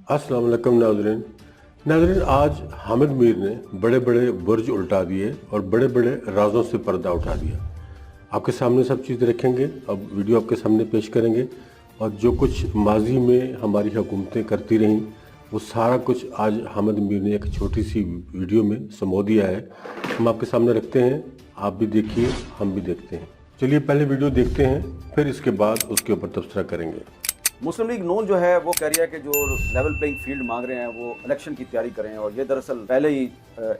अस्सलाम वालेकुम नाज़रीन। नाज़रीन, आज हामिद मीर ने बड़े बड़े बुर्ज उल्टा दिए और बड़े बड़े राजों से पर्दा उठा दिया। आपके सामने सब चीज़ रखेंगे, अब वीडियो आपके सामने पेश करेंगे और जो कुछ माजी में हमारी हुकूमतें करती रहीं वो सारा कुछ आज हामिद मीर ने एक छोटी सी वीडियो में समो दिया है। हम आपके सामने रखते हैं, आप भी देखिए, हम भी देखते हैं। चलिए पहले वीडियो देखते हैं, फिर इसके बाद उसके ऊपर तबसरा करेंगे। मुस्लिम लीग नून जो है वो कह रही है कि जो लेवल प्लेइंग फील्ड मांग रहे हैं वो इलेक्शन की तैयारी करें, और ये दरअसल पहले ही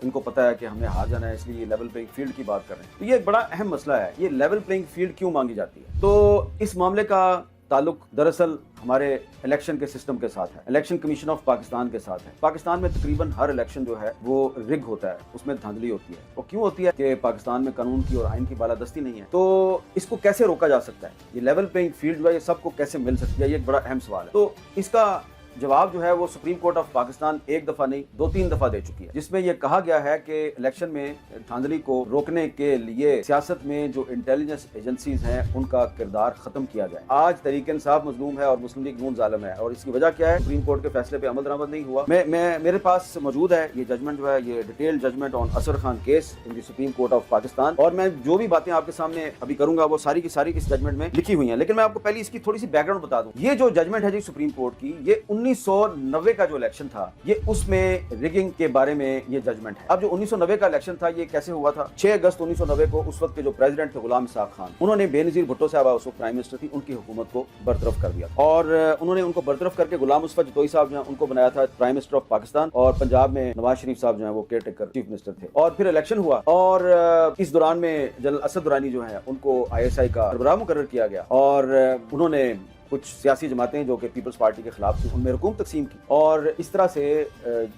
इनको पता है कि हमें हार जाना है, इसलिए लेवल प्लेइंग फील्ड की बात कर रहे हैं। तो ये एक बड़ा अहम मसला है, ये लेवल प्लेइंग फील्ड क्यों मांगी जाती है। तो इस मामले का ताल्लुक दरअसल हमारे इलेक्शन के सिस्टम के साथ है, इलेक्शन कमीशन ऑफ पाकिस्तान के साथ है। पाकिस्तान में तकरीबन हर इलेक्शन जो है वो रिग होता है, उसमें धांधली होती है। और क्यों होती है कि पाकिस्तान में कानून की और आइन की बालादस्ती नहीं है। तो इसको कैसे रोका जा सकता है, ये लेवल प्लेइंग फील्ड जो है ये सबको कैसे मिल सकती है, ये एक बड़ा अहम सवाल है। तो इसका जवाब जो है वो सुप्रीम कोर्ट ऑफ पाकिस्तान एक दफा नहीं 2-3 दफा दे चुकी है, जिसमें यह कहा गया है कि इलेक्शन में धांधली को रोकने के लिए सियासत में जो इंटेलिजेंस एजेंसीज हैं उनका किरदार खत्म किया जाए। आज तहरीक इंसाफ मजलूम है और मुस्लिम लीग नून जालिम है, और इसकी वजह क्या है, सुप्रीम कोर्ट के फैसले पे अमल दरामद नहीं हुआ। मेरे पास मौजूद है ये जजमेंट जो है, ये डिटेल जजमेंट ऑन असर Khan case in the supreme court of Pakistan, और मैं जो भी बातें आपके सामने अभी करूंगा वो सारी की सारी इस जजमेंट में लिखी हुई है। लेकिन मैं आपको पहले इसकी थोड़ी सी बैकग्राउंड बता दूं। ये जो जजमेंट है जी सुप्रीम कोर्ट की, ये 1990 का जो इलेक्शन था, ये उसमें रिगिंग के बारे में ये जजमेंट है। अब जो 1990 का इलेक्शन था ये कैसे हुआ था, 6 अगस्त 1990 को उस वक्त के जो प्रेसिडेंट थे गुलाम इसाक खान, उन्होंने बेनजीर भुट्टो साहब उस वक्त प्राइम मिनिस्टर थी, उनकी हुकूमत को बरतरफ कर दिया, और उन्होंने उनको बरतरफ करके गुलाम मुस्तफा जतोई साहब जो है उनको बनाया था प्राइम मिनिस्टर ऑफ पाकिस्तान, और पंजाब में नवाज शरीफ साहब जो है वो केयर टेकर चीफ मिनिस्टर थे। और फिर इलेक्शन हुआ, और इस दौरान में जनरल असद दुरानी जो है उनको ISI का सरबराह मुकर्रर किया गया, और उन्होंने कुछ सियासी जमातें जो कि पीपल्स पार्टी के खिलाफ थी उनमें हुकूमत तकसीम की, और इस तरह से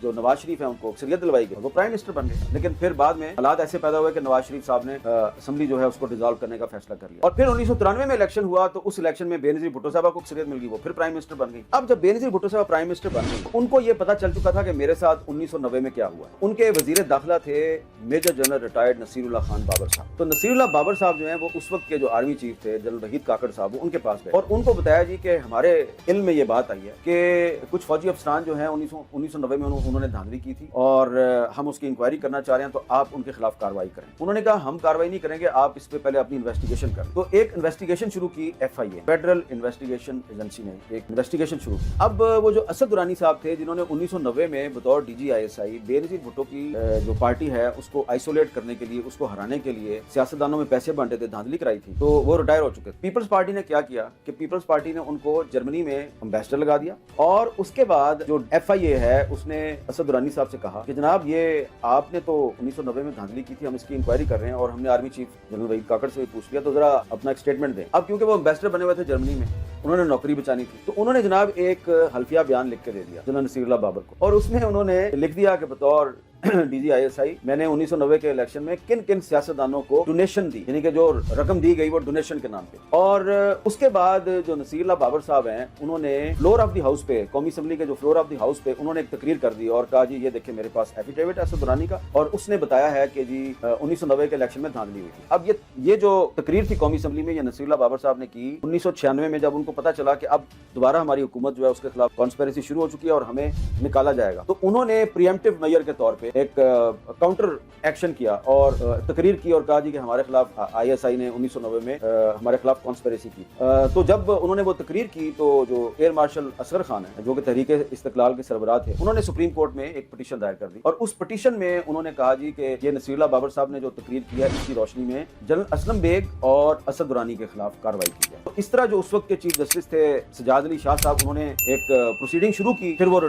जो नवाज शरीफ है उनको अक्सरियत दिलवाई गई, वो प्राइम मिनिस्टर बन गए। लेकिन फिर बाद में हालात ऐसे पैदा हुए कि नवाज शरीफ साहब ने असेंबली जो है उसको डिसॉल्व करने का फैसला कर लिया, और फिर 1993 में इलेक्शन हुआ, तो उस इलेक्शन में बेनजीर भुट्टो साहब को अक्सरियत मिल गई, वो फिर प्राइम मिनिस्टर बन गई। अब जब बेनजीर भुट्टो साहब प्राइम मिनिस्टर बन गई, उनको ये पता चल चुका था कि मेरे साथ 1990 में क्या हुआ। उनके वजीर दाखिला थे major general retired Nasirullah Khan Babar साहब। तो नसीरुल्लाह बाबर साहब जो है वो उस वक्त के जो आर्मी चीफ थे जनरल वहीद काकड़ साहब, उनके पास गए और उनको बताया जी कि हमारे इल्म में ये बात आई है कि कुछ फौजी अफसरान जो हैं 1990 में उन्होंने धांधली की थी, और हम उसकी इंक्वायरी करना चाह रहे हैं, तो आप उनके खिलाफ कार्रवाई करें। उन्होंने कहा हम कार्रवाई नहीं करेंगे, आप इस पे पहले अपनी इन्वेस्टिगेशन करें। तो एक इन्वेस्टिगेशन शुरू की FIA, फेडरल इन्वेस्टिगेशन एजेंसी ने एक इन्वेस्टिगेशन शुरू की। अब वो जो असद दुरानी साहब थे जिन्होंने 1990 में बतौर DG ISI बेनजीर भुट्टो की जो पार्टी है उसको आइसोलेट करने के लिए, उसको हराने के लिए सियासतदानों में पैसे बांटे थे, धांधली कराई थी, तो वो रिटायर हो चुके थे। पीपल्स पार्टी ने क्या किया कि पीपल्स पार्टी ने उनको जर्मनी में एम्बेसडर लगा दिया, और उसके बाद जो FIA है उसने असद दुरानी साहब से कहा कि जनाब ये आपने तो 1990 में धांधली की थी, हम इसकी इंक्वायरी कर रहे हैं, और हमने आर्मी चीफ जनरल वहीद काकड़ से भी पूछ लिया, तो जरा अपना एक स्टेटमेंट दें। अब क्योंकि वो एम्बेसडर बने हुए थे जर्मनी में, उन्होंने नौकरी बचानी थी, तो उन्होंने जनाब एक हल्फिया बयान लिख के दे दिया जनरल नसीरुल्लाह बाबर को, और उसमें उन्होंने लिख दिया कि बतौर DG ISI मैंने 1990 के इलेक्शन में किन किन सियासतदानों को डोनेशन दी, यानी कि जो रकम दी गई वो डोनेशन के नाम पे। और उसके बाद जो नसीरुल्लाह बाबर साहब हैं उन्होंने फ्लोर ऑफ द हाउस पे, कौमी असेंबली के जो फ्लोर ऑफ द हाउस पे उन्होंने एक तकरीर कर दी और कहा जी ये देखिए मेरे पास एफिडेविट है असद दुरानी का, और उसने बताया है कि जी 1990 के इलेक्शन में धांधली हुई थी। अब ये जो तकरीर थी कौमी असेंबली में ये नसीरुल्लाह बाबर साहब ने की 1996 में, जब उनको पता चला कि अब दोबारा हमारी हुकूमत जो है उसके खिलाफ कॉन्स्पिरेसी शुरू हो चुकी है और हमें निकाला जाएगा, तो उन्होंने प्रीएम्प्टिव मेजर के तौर पे एक काउंटर एक्शन किया और तकरीर की और कहा जी कि हमारे खिलाफ ISI ने 1990 में हमारे खिलाफ कॉन्स्पिरेसी की। तो जब उन्होंने वो तकरीर की तो जो एयर मार्शल असगर खान है जो कि तहरीक इस्तिकलाल के सरबराह थे, उन्होंने सुप्रीम कोर्ट में एक पिटीशन दायर कर दी, और उस पिटीशन में उन्होंने कहा जी कि ये नसीरुल्लाह बाबर साहब ने जो तकरीर की है इसकी रोशनी में जनरल असलम बेग और असद दुरानी के खिलाफ कार्रवाई की जाए। तो इस तरह जो उस वक्त के चीफ जस्टिस थे सजाद अली शाह साहब, उन्होंने एक प्रोसीडिंग शुरू की, फिर वो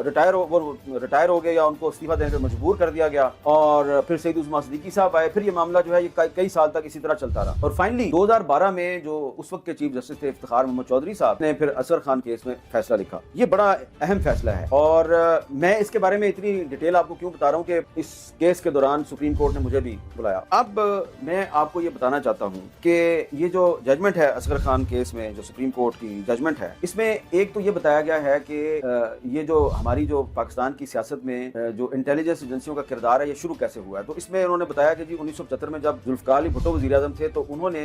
रिटायर हो गए या उनको इस्तीफा देने पर मजबूर कर दिया गया, और फिर सईद उस्मान सिद्दीकी साहब आए, फिर ये मामला जो है ये कई साल तक इसी तरह चलता रहा, और फाइनली 2012 में जो उस वक्त के चीफ जस्टिस थे इफ्तिखार मोहम्मद चौधरी साहब ने फिर असर खान केस में फैसला लिखा। ये बड़ा अहम फैसला है, और मैं इसके बारे में इतनी डिटेल आपको क्यों बता रहा हूँ कि इस केस के दौरान सुप्रीम कोर्ट ने मुझे भी बुलाया। अब मैं आपको ये बताना चाहता हूँ कि ये जो जजमेंट है असगर खान केस में, जो सुप्रीम कोर्ट की जजमेंट है, इसमें एक तो ये बताया गया है कि ये जो हमारी जो पाकिस्तान की सियासत में जो इंटेलिजेंस इंटेलिजेंस एजेंसियों का किरदार है, ये शुरू कैसे हुआ है। तो इसमें उन्होंने बताया कि जी 1975 में जब जुल्फकार अली भुट्टो वज़ीर आज़म थे तो उन्होंने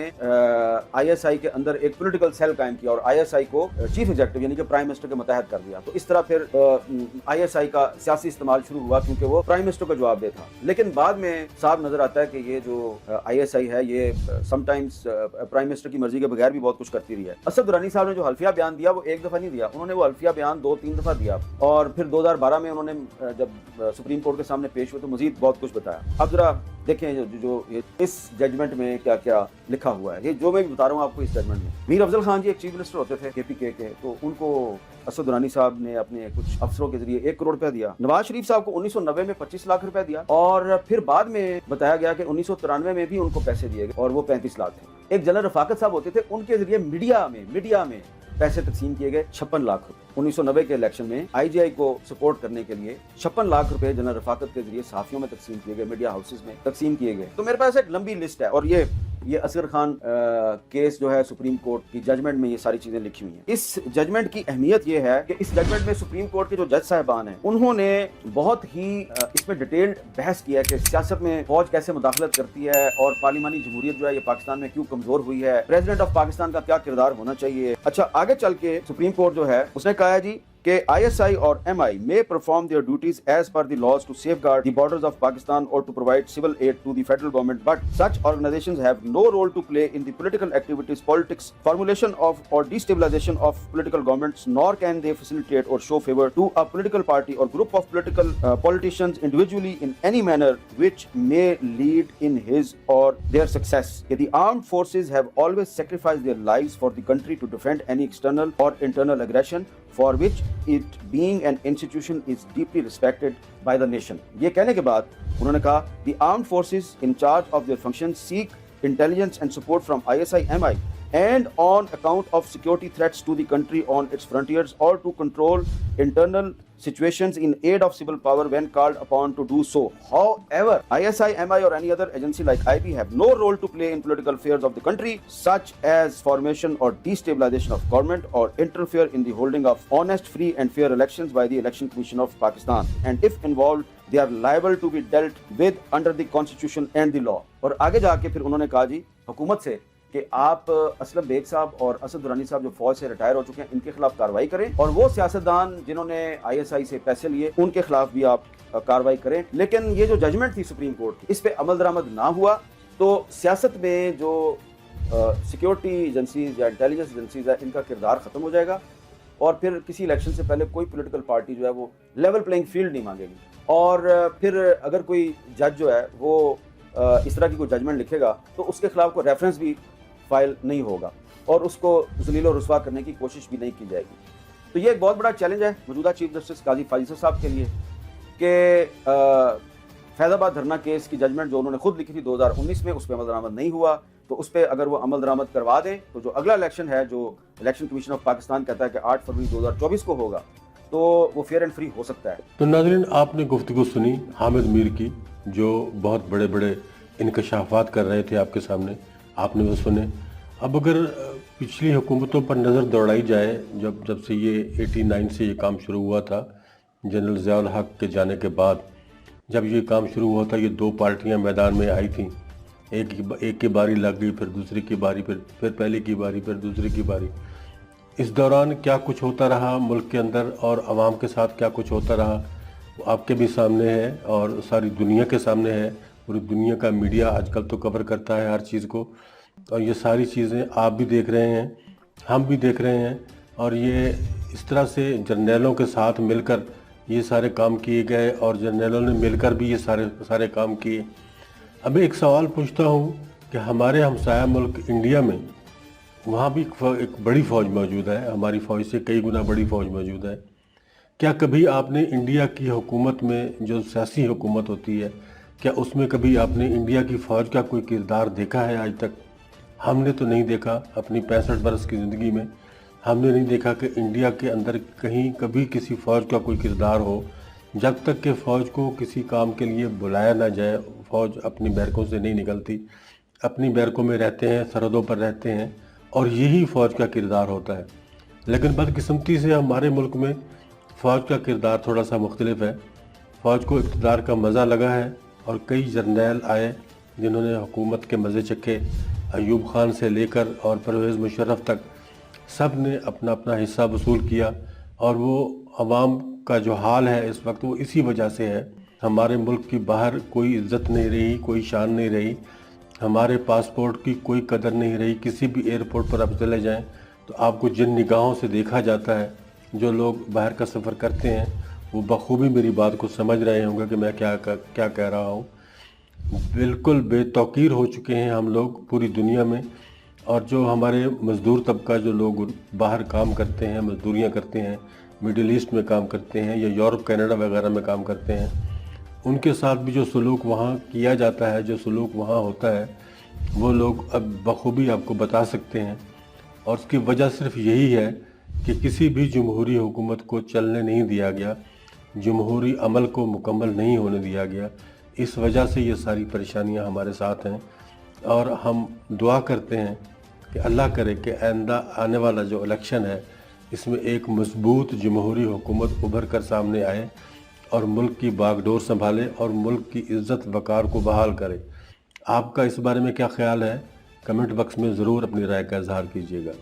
ISI के अंदर एक पॉलिटिकल सेल कायम किया और ISI को चीफ एग्जीक्यूटिव यानी कि प्राइम मिनिस्टर के मतहत कर दिया। तो इस तरह फिर ISI का सियासी इस्तेमाल शुरू हुआ क्योंकि वो प्राइम मिनिस्टर का जवाबदेह था। लेकिन बाद में साफ नजर आता है कि ये जो ISI है ये समटाइम्स प्राइम मिनिस्टर की मर्जी के बगैर भी बहुत कुछ करती रही है। असद दुरानी साहब ने जो हल्फिया बयान दिया वो एक दफा नहीं दिया, उन्होंने वो हल्फिया बयान 2-3 दफा दिया और फिर 2012 में उन्होंने जब सुप्रीम कोर्ट के सामने पेश हुए तो मजीद बहुत कुछ बताया। अब जरा देखें जो इस जजमेंट में क्या क्या लिखा हुआ है। ये जो मैं भी बता रहा हूँ आपको इस जजमेंट में, मीर अफजल खान जी एक चीफ मिनिस्टर होते थे KPK के, तो उनको असद दुरानी साहब ने अपने कुछ अफसरों के जरिए 1 करोड़ रुपया दिया। नवाज शरीफ साहब को 1990 में 25 लाख रुपया दिया और फिर बाद में बताया गया कि 1993 में भी उनको पैसे दिए गए और वो 35 लाख थे। एक जनरल रफाकत साहब होते थे, उनके जरिए मीडिया में पैसे तकसीम किए गए 56 लाख रुपए। 1990 के इलेक्शन में IGI को सपोर्ट करने के लिए 56 लाख रुपए जनरल रफाकत के जरिए सहाफियों में तकसीम किए गए, मीडिया हाउसेस में तकसीम किए गए। तो मेरे पास एक लंबी लिस्ट है और ये असगर खान केस जो है सुप्रीम कोर्ट की जजमेंट में ये सारी चीजें लिखी हुई हैं। इस जजमेंट की अहमियत ये है कि इस जजमेंट में सुप्रीम कोर्ट के जो जज साहबान हैं उन्होंने बहुत ही इसमें डिटेल्ड बहस किया कि सियासत में फौज कैसे मुदाखलत करती है और पार्लिमानी जमहूरियत जो है ये पाकिस्तान में क्यों कमजोर हुई है, प्रेसिडेंट ऑफ पाकिस्तान का क्या किरदार होना चाहिए। अच्छा, आगे चल के सुप्रीम कोर्ट जो है उसने कहा है जी कि ISI और MI may perform their duties as per the laws to safeguard the borders of Pakistan or to provide civil aid to the federal government, but such organizations have no role to play in the political activities, politics, formulation of or destabilization of political governments, nor can they facilitate or show favor to a political party or group of politicians individually in any manner which may lead in his or their success. The armed forces have always sacrificed their lives for the country to defend any external or internal aggression, for which it being an institution is deeply respected by the nation. ये कहने के बाद उन्होंने कहा the armed forces in charge of their functions seek intelligence and support from ISI MI and on account of security threats to the country on its frontiers or to control internal situations in aid of civil power when called upon to do so. However, ISI, MI or any other agency like IB have no role to play in political affairs of the country, such as formation or destabilization of government or interfere in the holding of honest, free and fair elections by the Election Commission of Pakistan. And if involved, they are liable to be dealt with under the constitution and the law. और आगे जाके फिर उन्होंने कहा जी हुकूमत से कि आप असलम बेग साहब और असद दुरानी साहब जो फौज से रिटायर हो चुके हैं इनके खिलाफ कार्रवाई करें और वो सियासतदान जिन्होंने ISI से पैसे लिए उनके खिलाफ भी आप कार्रवाई करें। लेकिन ये जो जजमेंट थी सुप्रीम कोर्ट की इस पे अमल दरामद ना हुआ तो सियासत में जो सिक्योरिटी एजेंसीज या इंटेलिजेंस एजेंसीज है इनका किरदार खत्म हो जाएगा और फिर किसी इलेक्शन से पहले कोई पॉलिटिकल पार्टी जो है वो लेवल प्लेइंग फील्ड नहीं मांगेगी और फिर अगर कोई जज जो है वो इस तरह की कोई जजमेंट लिखेगा तो उसके खिलाफ कोई रेफरेंस भी फाइल नहीं होगा और उसको जलील और रुस्वा करने की कोशिश भी नहीं की जाएगी। तो ये एक बहुत बड़ा चैलेंज है मौजूदा चीफ जस्टिस काजी फाजिल साहब के लिए कि फैजाबाद धरना केस की जजमेंट जो उन्होंने खुद लिखी थी 2019 में उस पर अमल दरामद नहीं हुआ तो उस पर अगर वो अमल दरामद करवा दें तो जो अगला इलेक्शन है जो इलेक्शन कमीशन ऑफ पाकिस्तान कहता है कि 8 फरवरी 2024 को होगा तो वो फेयर एंड फ्री हो सकता है। तो नाज़रीन, आपने गुफ्तगू सुनी हामिद मीर की जो बहुत बड़े बड़े इंकशाफात कर रहे थे आपके सामने, आपने वो सुने। अब अगर पिछली हुकूमतों पर नज़र दौड़ाई जाए जब से ये 89 से ये काम शुरू हुआ था, जनरल ज़ियाउल हक के जाने के बाद जब ये काम शुरू हुआ था ये 2 पार्टियां मैदान में आई थीं, एक की बारी लग गई, फिर दूसरी की बारी, फिर पहले की बारी, फिर दूसरी की बारी। इस दौरान क्या कुछ होता रहा मुल्क के अंदर और आवाम के साथ क्या कुछ होता रहा वो आपके भी सामने है और सारी दुनिया के सामने है। पूरी दुनिया का मीडिया आजकल तो कवर करता है हर चीज़ को और ये सारी चीज़ें आप भी देख रहे हैं, हम भी देख रहे हैं और ये इस तरह से जर्नैलों के साथ मिलकर ये सारे काम किए गए और जर्नैलों ने मिलकर भी ये सारे काम किए। अब एक सवाल पूछता हूँ कि हमारे हमसाया मुल्क इंडिया में वहाँ भी एक बड़ी फ़ौज मौजूद है, हमारी फ़ौज से कई गुना बड़ी फ़ौज मौजूद है। क्या कभी आपने इंडिया की हुकूमत में जो सियासी हुकूमत होती है क्या उसमें कभी आपने इंडिया की फ़ौज का कोई किरदार देखा है? आज तक हमने तो नहीं देखा। अपनी 65 बरस की ज़िंदगी में हमने नहीं देखा कि इंडिया के अंदर कहीं कभी किसी फ़ौज का कोई किरदार हो। जब तक कि फ़ौज को किसी काम के लिए बुलाया ना जाए फ़ौज अपनी बैरकों से नहीं निकलती, अपनी बैरकों में रहते हैं, सरहदों पर रहते हैं और यही फ़ौज का किरदार होता है। लेकिन बदकिस्मती से हमारे मुल्क में फ़ौज का किरदार थोड़ा सा मुख्तलिफ है। फ़ौज को इक़्तिदार का मज़ा लगा है और कई जर्नैल आए जिन्होंने हुकूमत के मज़े चखे। अयूब खान से लेकर और परवेज़ मुशर्रफ तक सब ने अपना अपना हिस्सा वसूल किया, और वो अवाम का जो हाल है इस वक्त वो इसी वजह से है। हमारे मुल्क की बाहर कोई इज़्ज़त नहीं रही, कोई शान नहीं रही, हमारे पासपोर्ट की कोई कदर नहीं रही। किसी भी एयरपोर्ट पर आप चले जाएं तो आपको जिन निगाहों से देखा जाता है, जो लोग बाहर का सफ़र करते हैं वो बखूबी मेरी बात को समझ रहे होंगे कि मैं क्या कह रहा हूँ। बिल्कुल बेतौकीर हो चुके हैं हम लोग पूरी दुनिया में। और जो हमारे मज़दूर तबका जो लोग बाहर काम करते हैं, मज़दूरियाँ करते हैं, मिडिल ईस्ट में काम करते हैं या यूरोप कनाडा वगैरह में काम करते हैं, उनके साथ भी जो सलूक वहाँ किया जाता है, जो सलूक वहाँ होता है, वो लोग अब बखूबी आपको बता सकते हैं। और उसकी वजह सिर्फ यही है कि किसी भी जमहूरी हुकूमत को चलने नहीं दिया गया, जमहूरी अमल को मुकम्मल नहीं होने दिया गया। इस वजह से ये सारी परेशानियां हमारे साथ हैं, और हम दुआ करते हैं कि अल्लाह करे कि आइंदा आने वाला जो इलेक्शन है इसमें एक मजबूत जमहूरी हुकूमत उभर कर सामने आए और मुल्क की बागडोर संभाले और मुल्क की इज़्ज़त वक़ार को बहाल करे। आपका इस बारे में क्या ख्याल है? कमेंट बॉक्स में ज़रूर अपनी राय का इज़हार कीजिएगा।